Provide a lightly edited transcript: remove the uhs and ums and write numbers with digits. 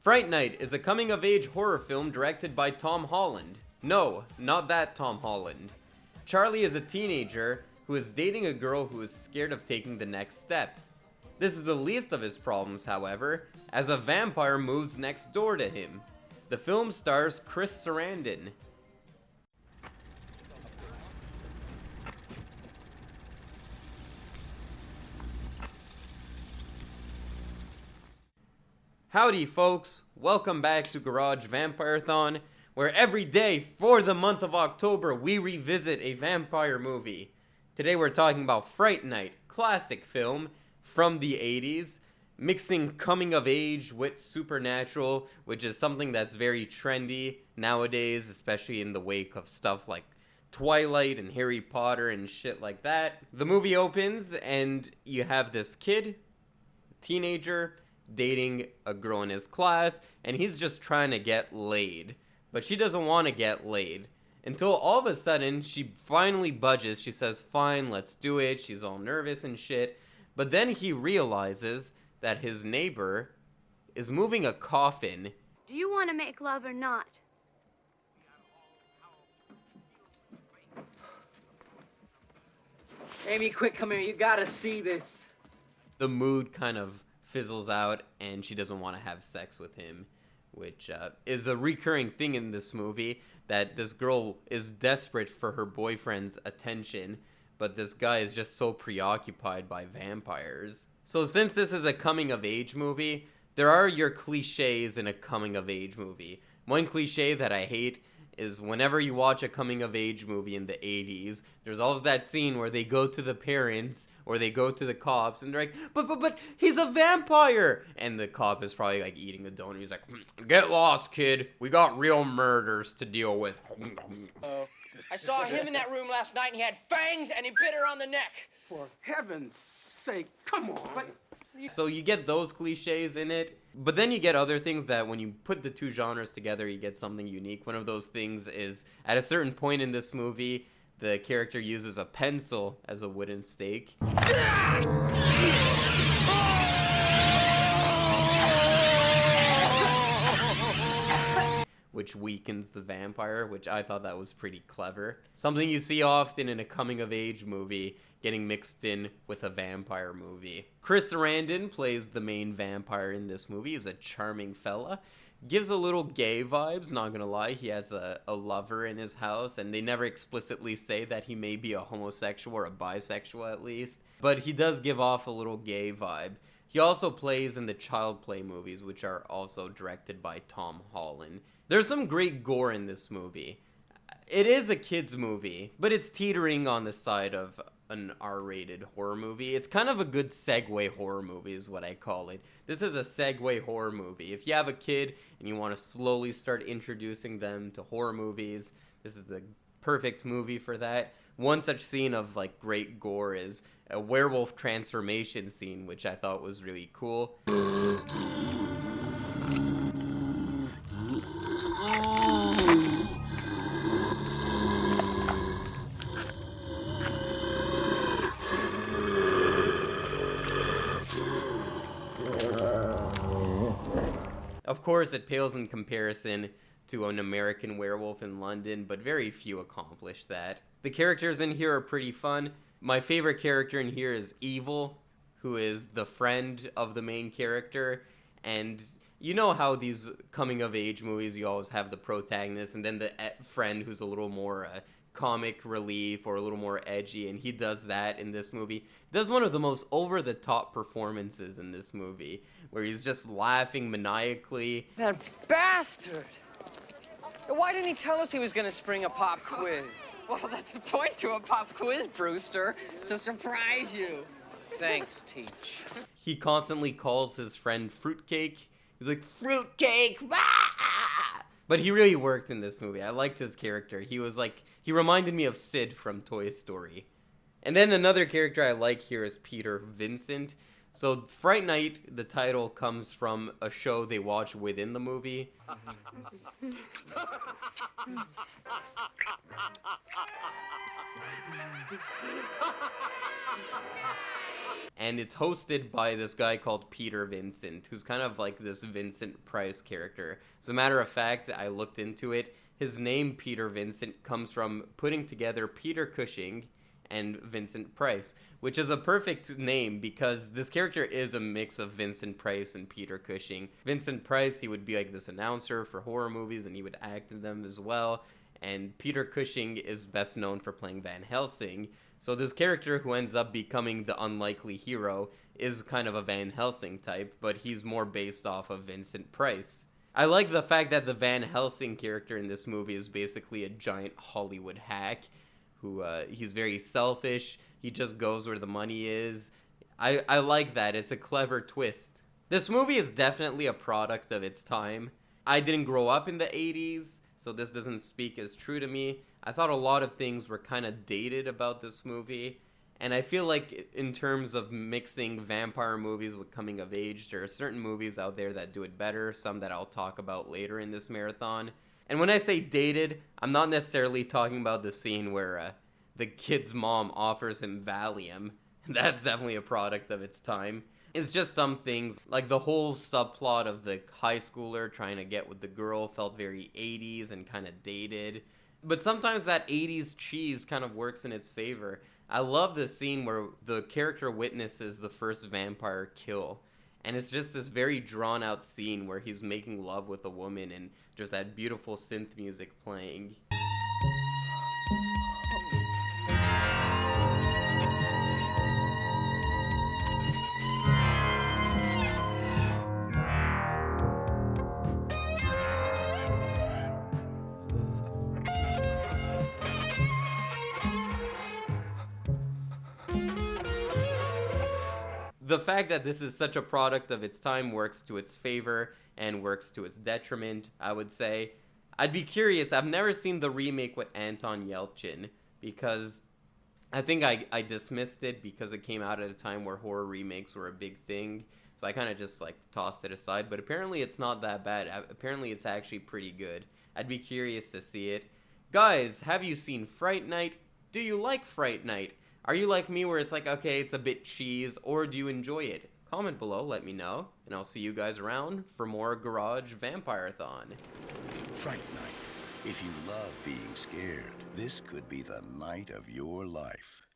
Fright Night is a coming-of-age horror film directed by Tom Holland. No, not that Tom Holland. Charlie is a teenager who is dating a girl who is scared of taking the next step. This is the least of his problems, however, as a vampire moves next door to him. The film stars Chris Sarandon. Howdy folks, welcome back to Garage Vampire-thon, where every day for the month of October we revisit a vampire movie. Today we're talking about Fright Night, classic film from the 80s, mixing coming of age with supernatural, which is something that's very trendy nowadays, especially in the wake of stuff like Twilight and Harry Potter and shit like that. The movie opens and you have this kid, teenager, dating a girl in his class, and he's just trying to get laid. But she doesn't want to get laid. Until all of a sudden, she finally budges. She says, fine, let's do it. She's all nervous and shit. But then he realizes that his neighbor is moving a coffin. Do you want to make love or not? Amy, quick, come here. You gotta see this. The mood kind of fizzles out and she doesn't want to have sex with him, which is a recurring thing in this movie, that this girl is desperate for her boyfriend's attention, but this guy is just so preoccupied by vampires. So since this is a coming-of-age movie, there are your cliches in a coming-of-age movie. One cliche that I hate is whenever you watch a coming-of-age movie in the 80s, there's always that scene where they go to the parents or they go to the cops and they're like, but he's a vampire! And the cop is probably like eating a donut. He's like, get lost, kid. We got real murders to deal with. I saw him in that room last night and he had fangs and he bit her on the neck. For heaven's sake, come on. So you get those cliches in it, but then you get other things that when you put the two genres together, you get something unique. One of those things is, at a certain point in this movie, the character uses a pencil as a wooden stake. Which weakens the vampire, which I thought that was pretty clever. Something you see often in a coming-of-age movie getting mixed in with a vampire movie. Chris Sarandon plays the main vampire in this movie. He's a charming fella. Gives a little gay vibes, not gonna lie. He has a lover in his house, and they never explicitly say that he may be a homosexual or a bisexual at least. But he does give off a little gay vibe. He also plays in the Child Play movies, which are also directed by Tom Holland. There's some great gore in this movie. It is a kid's movie, but it's teetering on the side of an R-rated horror movie. It's kind of a good segue horror movie is what I call it. This is a segue horror movie. If you have a kid and you want to slowly start introducing them to horror movies, this is the perfect movie for that. One such scene of like great gore is a werewolf transformation scene, which I thought was really cool. Of course, it pales in comparison to an American Werewolf in London, but very few accomplish that. The characters in here are pretty fun. My favorite character in here is Evil, who is the friend of the main character, and you know how these coming-of-age movies, you always have the protagonist, and then the friend who's a little more comic relief or a little more edgy, and he does that in this movie. Does one of the most over-the-top performances in this movie, where he's just laughing maniacally. That bastard! Why didn't he tell us he was gonna spring a pop quiz? Well, that's the point to a pop quiz, Brewster, to surprise you. Thanks, Teach. He constantly calls his friend Fruitcake. He's like, Fruitcake! Ah! But he really worked in this movie. I liked his character. He was like, he reminded me of Sid from Toy Story. And then another character I like here is Peter Vincent. So Fright Night, the title, comes from a show they watch within the movie. And it's hosted by this guy called Peter Vincent, who's kind of like this Vincent Price character. As a matter of fact, I looked into it. His name, Peter Vincent, comes from putting together Peter Cushing and Vincent Price, which is a perfect name because this character is a mix of Vincent Price and Peter Cushing. Vincent Price, he would be like this announcer for horror movies and he would act in them as well. And Peter Cushing is best known for playing Van Helsing. So this character who ends up becoming the unlikely hero is kind of a Van Helsing type, but he's more based off of Vincent Price. I like the fact that the Van Helsing character in this movie is basically a giant Hollywood hack who he's very selfish. He just goes where the money is. I like that. It's a clever twist. This movie is definitely a product of its time. I didn't grow up in the 80s, so this doesn't speak as true to me. I thought a lot of things were kind of dated about this movie. And I feel like in terms of mixing vampire movies with coming of age, there are certain movies out there that do it better, some that I'll talk about later in this marathon. And when I say dated, I'm not necessarily talking about the scene where the kid's mom offers him Valium. That's definitely a product of its time. It's just some things, like the whole subplot of the high schooler trying to get with the girl felt very 80s and kind of dated. But sometimes that 80s cheese kind of works in its favor. I love the scene where the character witnesses the first vampire kill. And it's just this very drawn out scene where he's making love with a woman and there's that beautiful synth music playing. The fact that this is such a product of its time works to its favor and works to its detriment, I would say. I'd be curious, I've never seen the remake with Anton Yelchin, because I think I dismissed it because it came out at a time where horror remakes were a big thing, so I kind of just like tossed it aside, but apparently it's not that bad. Apparently it's actually pretty good. I'd be curious to see it. Guys, have you seen Fright Night? Do you like Fright Night? Are you like me where it's like, okay, it's a bit cheese, or do you enjoy it? Comment below, let me know, and I'll see you guys around for more Garage Vampire-thon. Fright Night. If you love being scared, this could be the night of your life.